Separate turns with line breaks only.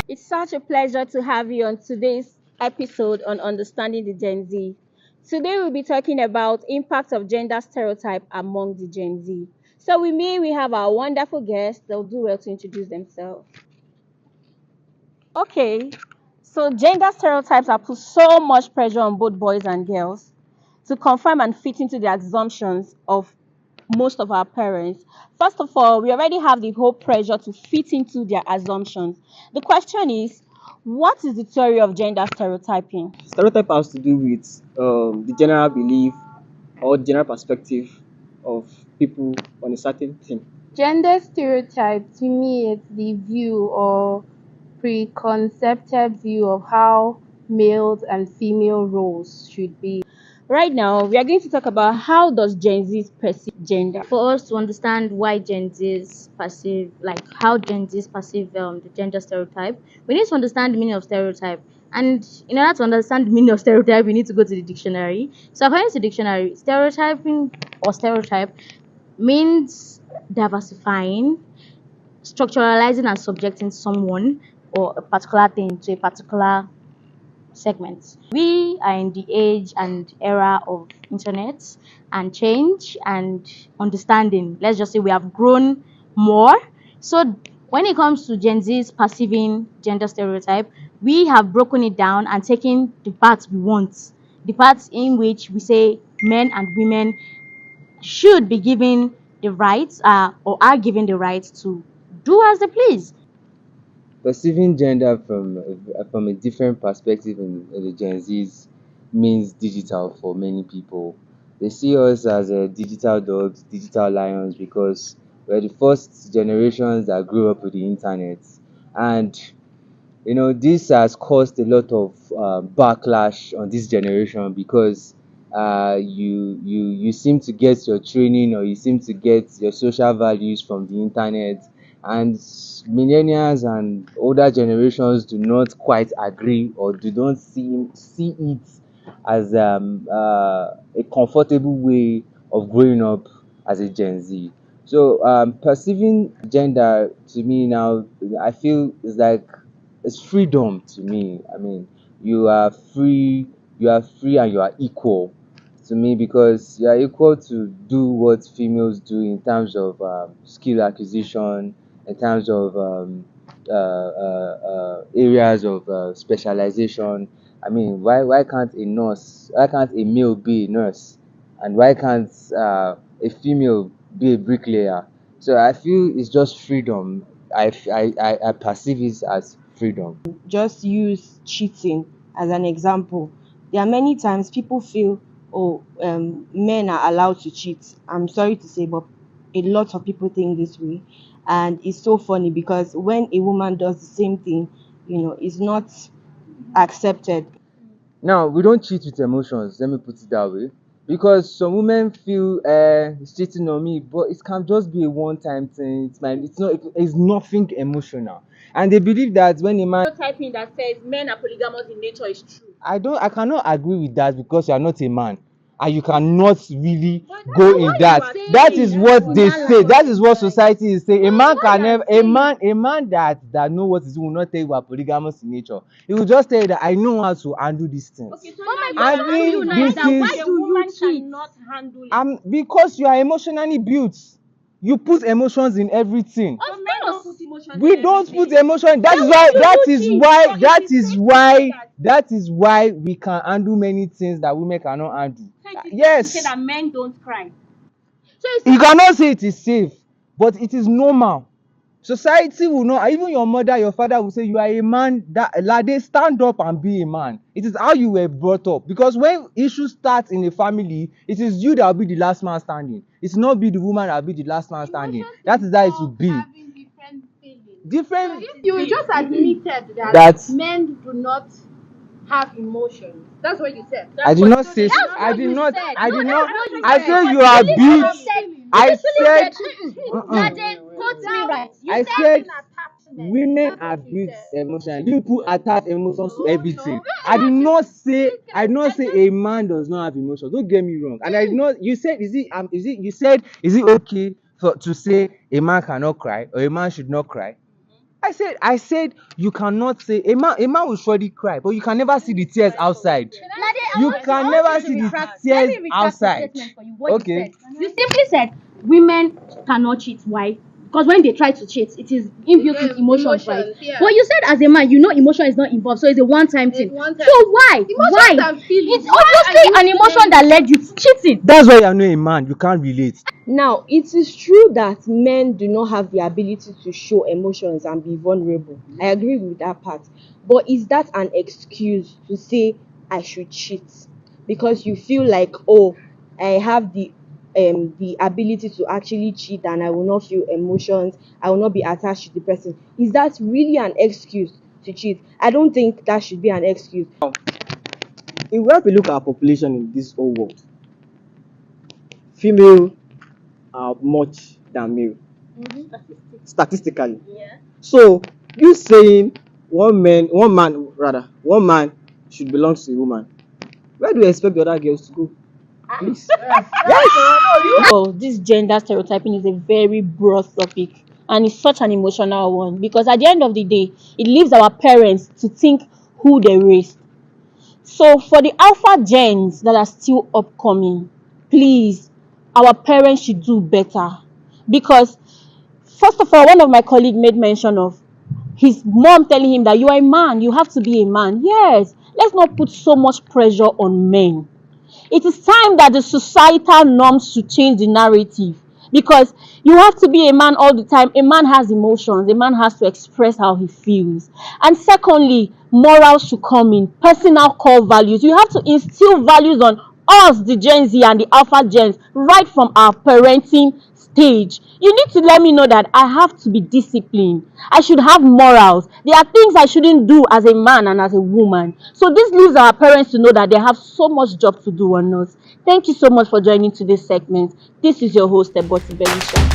It's such a pleasure to have you on today's episode on understanding the Gen Z. Today we'll be talking about impact of gender stereotype among the Gen Z. So with me we have our wonderful guests. They'll do well to introduce themselves. Okay, so gender stereotypes have put so much pressure on both boys and girls to conform and fit into the assumptions of most of our parents. First of all, we already have the whole pressure to fit into their assumptions. The question is, what is the theory of gender stereotyping?
Stereotype has to do with the general belief or the general perspective of people on a certain thing.
Gender stereotype to me is the view or preconceived view of how males and female roles should be.
Right now, we are going to talk about how does Gen Z perceive gender.
For us to understand why Gen Z's perceive, like how Gen Z's perceive the gender stereotype, we need to understand the meaning of stereotype. And in order to understand the meaning of stereotype, we need to go to the dictionary. So according to the dictionary, stereotyping or stereotype means diversifying, structuralizing and subjecting someone or a particular thing to a particular segments. We are in the age and era of internet and change and understanding. Let's just say we have grown more. So when it comes to Gen Z's perceiving gender stereotype, we have broken it down and taken the parts we want. The parts in which we say men and women should be given the rights or are given the rights to do as they please.
Perceiving gender from a different perspective in the Gen Zs means digital for many people. They see us as digital dogs, digital lions, because we're the first generations that grew up with the internet, and this has caused a lot of backlash on this generation because you seem to get your training or you seem to get your social values from the internet, and millennials and older generations do not quite agree or do not see it as a comfortable way of growing up as a Gen Z. So perceiving gender to me now, I feel is like it's freedom to me. I mean, you are free and you are equal to me because you are equal to do what females do in terms of skill acquisition, in terms of areas of specialization. I mean, why can't why can't a male be a nurse, and why can't a female be a bricklayer? So I feel it's just freedom. I perceive it as freedom.
Just use cheating as an example. There are many times people feel, oh, men are allowed to cheat. I'm sorry to say, but a lot of people think this way. And it's so funny because when a woman does the same thing, it's not accepted.
Now, we don't cheat with emotions, let me put it that way. Because some women feel it's cheating on me, but it can just be a one-time thing. It's nothing emotional. And they believe that when a man
Stereotyping that says men are polygamous in nature is true.
I cannot agree with that because you are not a man and you cannot really
But
go
that's
in
what
that.
you are saying.
That is what
That's
they
what
say.
you
That
are
is what society is saying. A man
what
can
you are
never
saying.
a man that know what is will not tell you are polygamous in nature. He will just tell you that I know how to handle these things.
Okay, so
But
now
my
you
And
are
question to
if
you
asking
now is
this
that why
is
the
do you
woman
cheat?
cannot handle it.
because you are emotionally built. You put emotions in everything.
But men don't put emotions
We
in
don't
everything.
put emotion. That is
Then
why
why do
that
you
is
cheat?
why
So
that
it is
is
safe to
why
say
that is why we can handle many things that women cannot handle.
so it is safe to say
Yes,
that men don't cry.
So it's
you cannot say it is safe, but it is normal. Society will not, even your mother, your father will say you are a man, that lade, stand up and be a man. It is how you were brought up. Because when issues start in a family, it is you that will be the last man standing. It's not be the woman that will be the last man standing. That is how it will be. Different.
You just admitted that
That
men do not have emotions. That's what you said.
I did not say.
that's
I
what
did
you
not.
said.
I
No,
did
that's
not.
what you
I
said.
said you
You
are
literally
built.
said-
I
you literally
said.
that they quote me right. You
I
said
said women are built emotionally. You people attach emotions to everything. I did not say. I did not say a man does not have emotions. Don't get me wrong. And I did not. You said is it? You said is it okay to say a man cannot cry or a man should not cry? I said you cannot say a man will surely cry, but you can never see the tears outside. You can never see the tears outside. Okay.
You simply said women cannot cheat. Why? Because when they try to cheat, it is imbued with emotions, right?
yeah.
But you said as a man, you know emotion is not involved, so it's a one-time thing.
one time.
So why?
Emotions and feelings.
It's obviously an emotion that led you to cheating.
That's why you're not a man. You can't relate.
Now, it is true that men do not have the ability to show emotions and be vulnerable. I agree with that part. But is that an excuse to say I should cheat? Because you feel like, oh, I have the ability to actually cheat and I will not feel emotions, I will not be attached to the person. Is that really an excuse to cheat? I don't think that should be an excuse.
If we have a look at our population in this whole world, female are much than male. Statistically.
Yeah.
So you saying one man should belong to a woman. Where do you expect the other girls to go? Please.
Oh, this gender stereotyping is a very broad topic and it's such an emotional one because at the end of the day, it leaves our parents to think who they raised. So for the alpha gens that are still upcoming, please, our parents should do better because first of all, one of my colleagues made mention of his mom telling him that you are a man, you have to be a man. Yes, let's not put so much pressure on men. It is time that the societal norms should change the narrative because you have to be a man all the time. A man has emotions. A man has to express how he feels. And secondly, morals should come in. Personal core values. You have to instill values on us, the Gen Z and the Alpha Gens, right from our parenting stage. You need to let me know that I have to be disciplined. I should have morals. There are things I shouldn't do as a man and as a woman. So this leaves our parents to know that they have so much job to do on us. Thank you so much for joining today's segment. This is your host, Eboti Belisha.